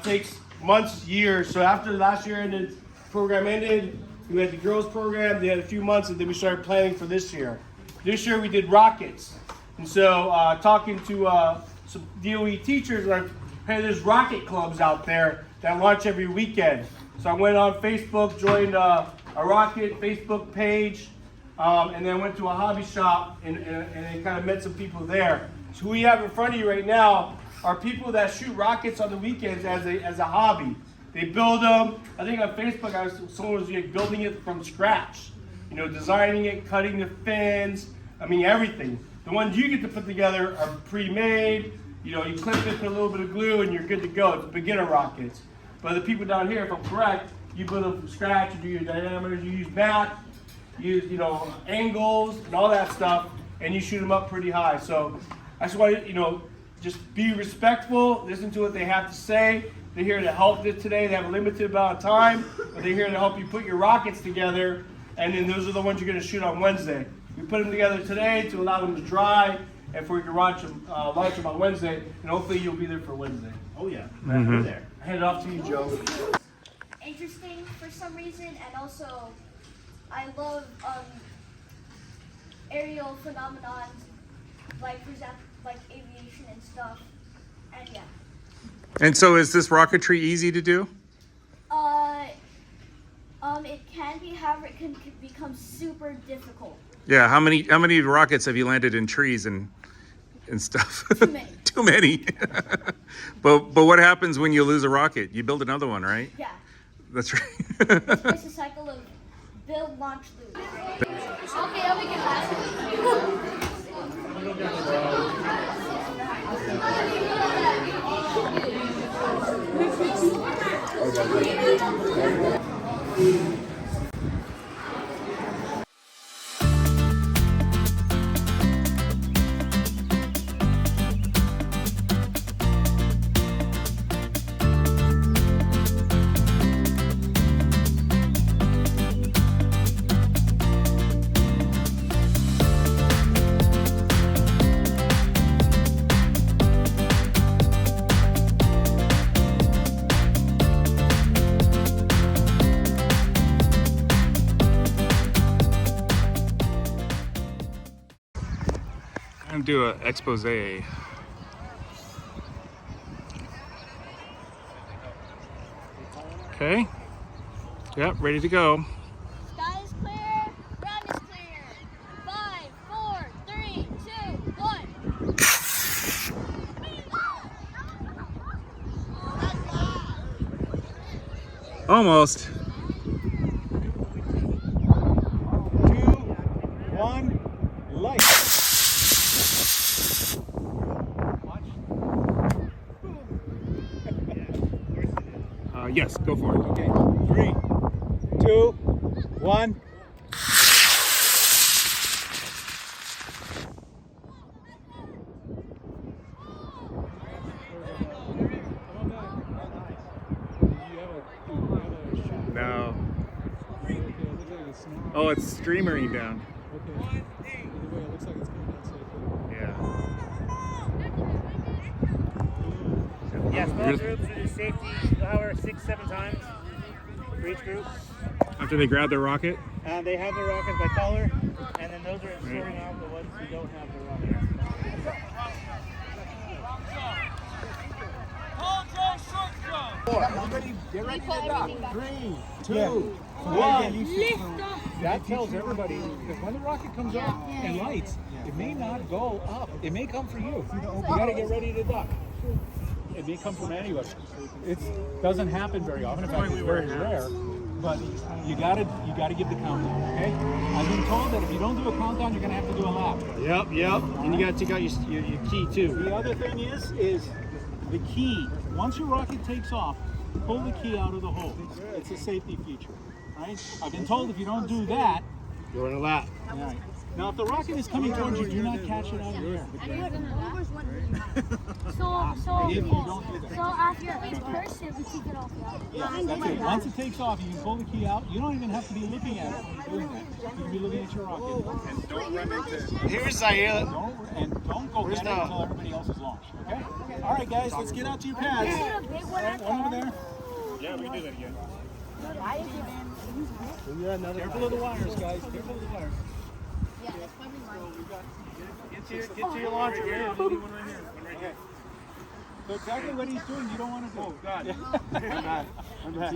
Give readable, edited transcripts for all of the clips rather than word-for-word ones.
it takes months, years. So after last year and the program ended, we had the girls program. They had a few months, and then we started planning for this year. This year we did rockets. And so talking to some DOE teachers, like, hey, there's rocket clubs out there that launch every weekend. So I went on Facebook, joined a rocket Facebook page, and then went to a hobby shop and kind of met some people there. So who we have in front of you right now are people that shoot rockets on the weekends as a hobby. They build them. I think on Facebook, someone was building it from scratch. You know, designing it, cutting the fins. I mean, everything. The ones you get to put together are pre-made. You know, you clip it, put a little bit of glue, and you're good to go. It's beginner rockets. But the people down here, if I'm correct, you build them from scratch. You do your diameters. You use math. You use, you know, angles and all that stuff, and you shoot them up pretty high. So I just want to, you know, just be respectful. Listen to what they have to say. They're here to help this today. They have a limited amount of time, but they're here to help you put your rockets together. And then those are the ones you're going to shoot on Wednesday. We put them together today to allow them to dry, and for you to launch them on Wednesday, and hopefully you'll be there for Wednesday. Oh yeah, we're there. I hand it off to you, Joe. Interesting for some reason, and also I love aerial phenomenon, like for example, like aviation and stuff, and yeah. And so is this rocketry easy to do? It can be, however, it can become super difficult. Yeah, how many rockets have you landed in trees and stuff? Too many. Too many. but what happens when you lose a rocket? You build another one, right? Yeah. That's right. It's a cycle of build, launch, lose. Okay, I'll make it last. I'm gonna do an expose. Okay. Yep, ready to go. Sky is clear, ground is clear. 5, 4, 3, 2, 1. Almost. 2, 1, light. Yes, go for it. Okay, 3, 2, 1. No. Oh, it's streamering down. Yeah. Yes, both groups will do safety power 6-7 times for each group. After they grab their rocket? They have their rockets by color, and then those are sorting out the ones who don't have their rockets. Get ready to dock. 3, 2, 1. That tells everybody, because when the rocket comes up and lights, it may not go up. It may come for you. You got to get ready to dock. It may come from anywhere. It doesn't happen very often. In fact, it's very rare. But you gotta give the countdown, okay? I've been told that if you don't do a countdown, you're gonna have to do a lap. Yep. And you gotta take out your key too. The other thing is the key. Once your rocket takes off, pull the key out of the hole. It's a safety feature, right? I've been told if you don't do that, You're in a lap. right, Now, if the rocket is coming towards you, do not catch it out of the air. So If you don't do that. after each person, we take it off. Yeah, that's it. Once it takes off, you can pull the key out. You don't even have to be looking at it when you're doing that. You can be looking at your rocket. And don't run into. Here's Zaire. Don't go get it until everybody else is launched. Okay? All right, guys, let's get out to your pads. All right, one over there. Yeah, we can do that again. Careful of the wires, guys. Careful of the wires. Get to your launcher. Yeah, one right here. One right here. So exactly what he's doing, you don't want to do. Oh, God. I'm back.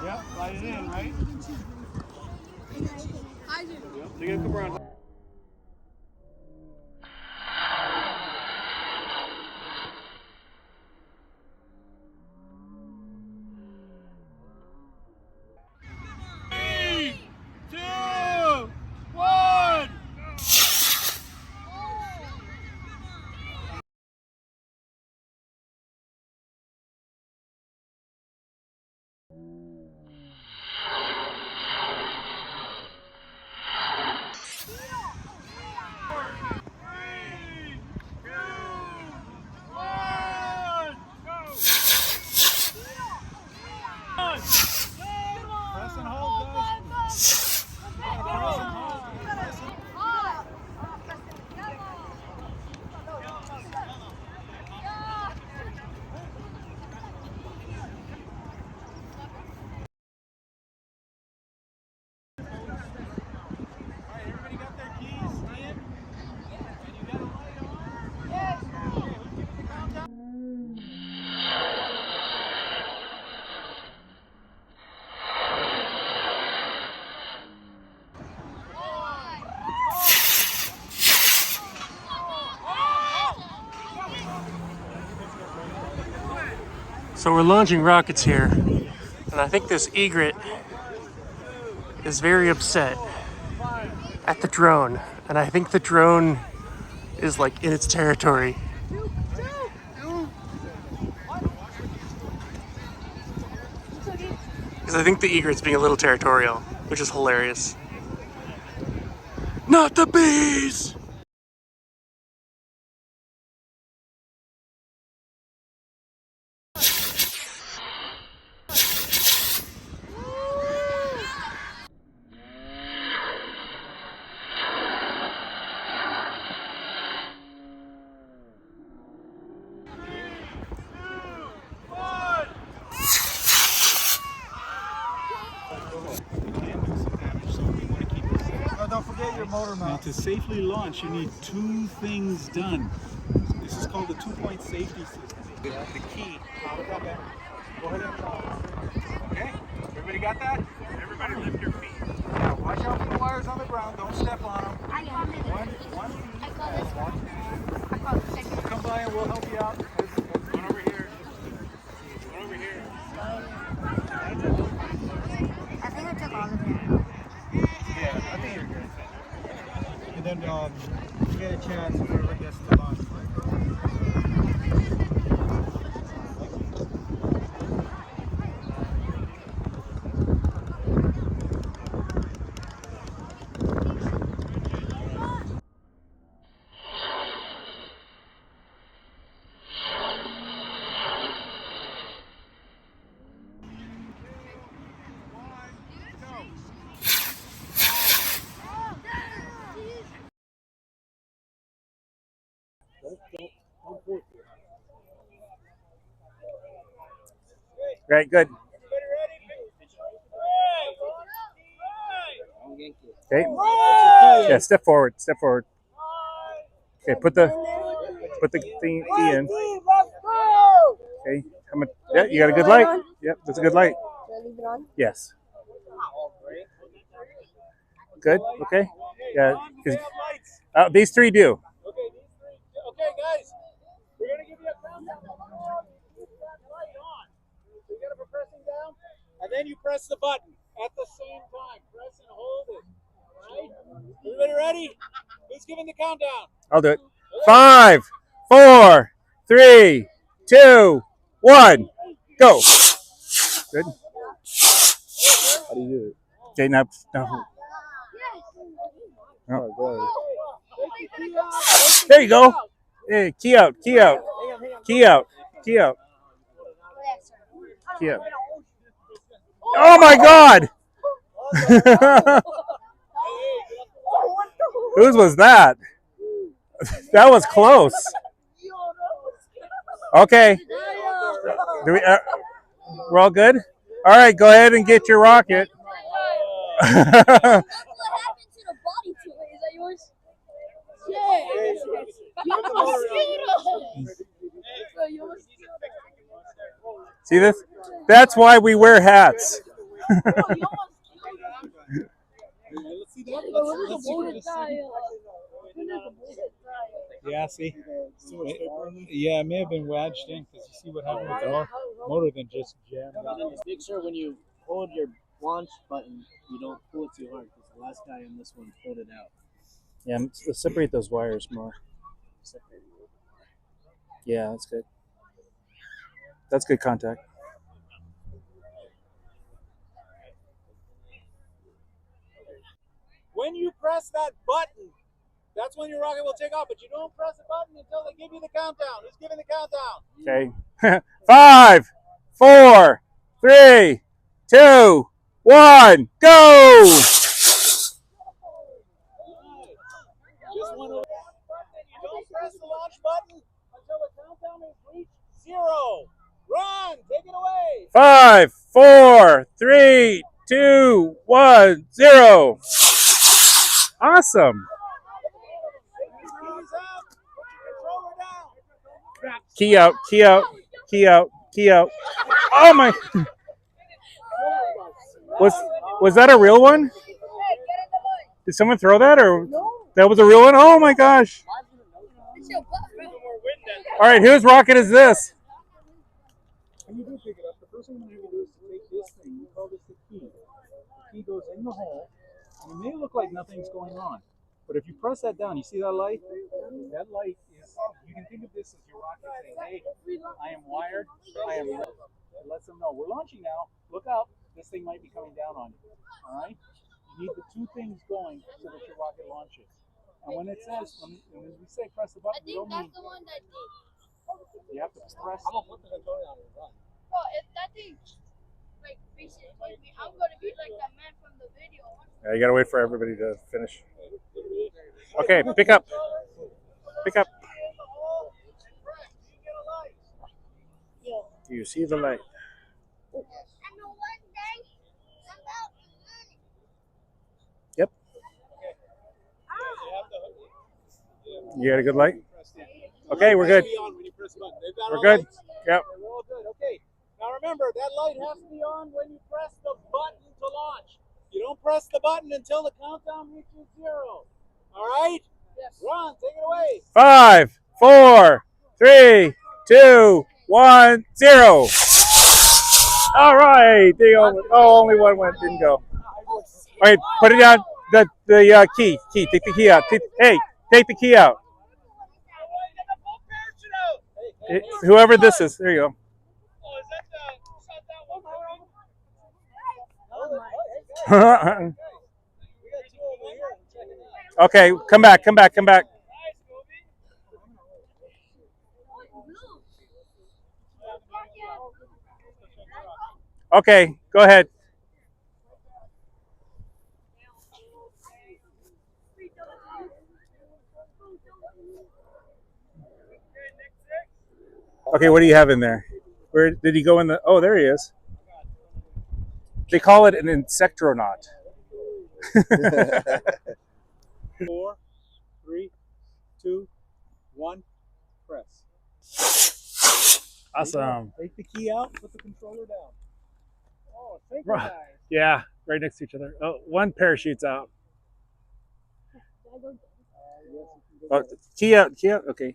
Yep, slide it in, right? I do. Yep, take it a couple rounds. Press and hold, guys. Press and hold. Everybody got their keys in? And you got a light on? Yes. Okay, let's give it the countdown. So we're launching rockets here, and I think this egret is very upset at the drone, and I think the drone is like in its territory. Because I think the egret's being a little territorial, which is hilarious. Not the bees! Don't forget your motor mount. Now, to safely launch, you need two things done. This is called the two-point safety system. The key. Go ahead and okay? Everybody got that? Everybody lift your feet. Yeah, watch out for the wires on the ground. Don't step on them. I got it. One. I call this one. I call this one. Come by and we'll help you out. One over here. One over here. I think I took all of them. Yeah, I think you're good. And then you get a chance whoever gets to launch. Right, good. Okay. Yeah, step forward. Step forward. Okay, put the thing in. Okay. How much? Yeah, you got a good light. Yep, that's a good light. Yes. Good. Okay. Yeah. These three do. Okay, guys, we're going to give you a countdown. Keep that light on. So you got to be pressing down, and then you press the button at the same time. Press and hold it. Right? Everybody ready? Who's giving the countdown? I'll do it. 5, 4, 3, 2, 1, go. Good. How do you do it? Okay, now. Oh, go ahead. There you go. Hey, key out, key out, key out, key out, key out. Oh my God! Whose was that? That was close. Okay. We're all good? All right, go ahead and get your rocket. What happened to the body to it? Is that yours? See this? That's why we wear hats. Yeah, see? Yeah, it may have been wedged in because you see what happened with the motor then just jammed. Make sure when you hold your launch button, you don't pull it too hard because the last guy on this one pulled it out. Yeah, let's separate those wires more. Yeah, that's good. That's good contact. When you press that button, that's when your rocket will take off, but you don't press the button until they give you the countdown. Who's giving the countdown? Okay. 5, 4, 3, 2, 1, go! Just one over. You don't press the launch button until the countdown is reached 0. Run! Take it away! 5, 4, 3, 2, 1, 0. Awesome. Key out, key out, key out, key out. Oh my! Was that a real one? Did someone throw that, or that was a real one? Oh my gosh! All right, whose rocket is this? When you do pick it up, the first thing you have to do is to take this thing. We call this the key. The key goes in the hole, and it may look like nothing's going on, but if you press that down, you see that light? That light is, you can think of this as your rocket saying, hey, I am wired, I am lit. It lets them know, we're launching now, look up, this thing might be coming down on you, all right? You need the two things going so that your rocket launches. And when it says, when we say press the button, we don't mean, the one that did. you have to press. Bro, if that thing, like, basically, I'm gonna be like that man from the video. Yeah, you gotta wait for everybody to finish. Okay, pick up. Pick up. Do you see the light? Yep. You got a good light? Okay, we're good. We're good. Yep. We're all good. Okay. Now remember, that light has to be on when you press the button to launch. You don't press the button until the countdown reaches 0. All right? Yes. Ron, take it away. 5, 4, 3, 2, 1, 0. All right. There you go. Oh, only one went. Didn't go. All right, put it down. The key. Take the key out. Hey, take the key out. Whoever this is. There you go. Oh, is that that one? Okay, come back. Okay, go ahead. Okay, what do you have in there? Where did he go in the? Oh, there he is. They call it an insectronaut. 4, 3, 2, 1, press. Awesome. Take the key out, put the controller down. Oh, synchronize. Yeah, right next to each other. Oh, one parachute's out. Oh, key out. Okay.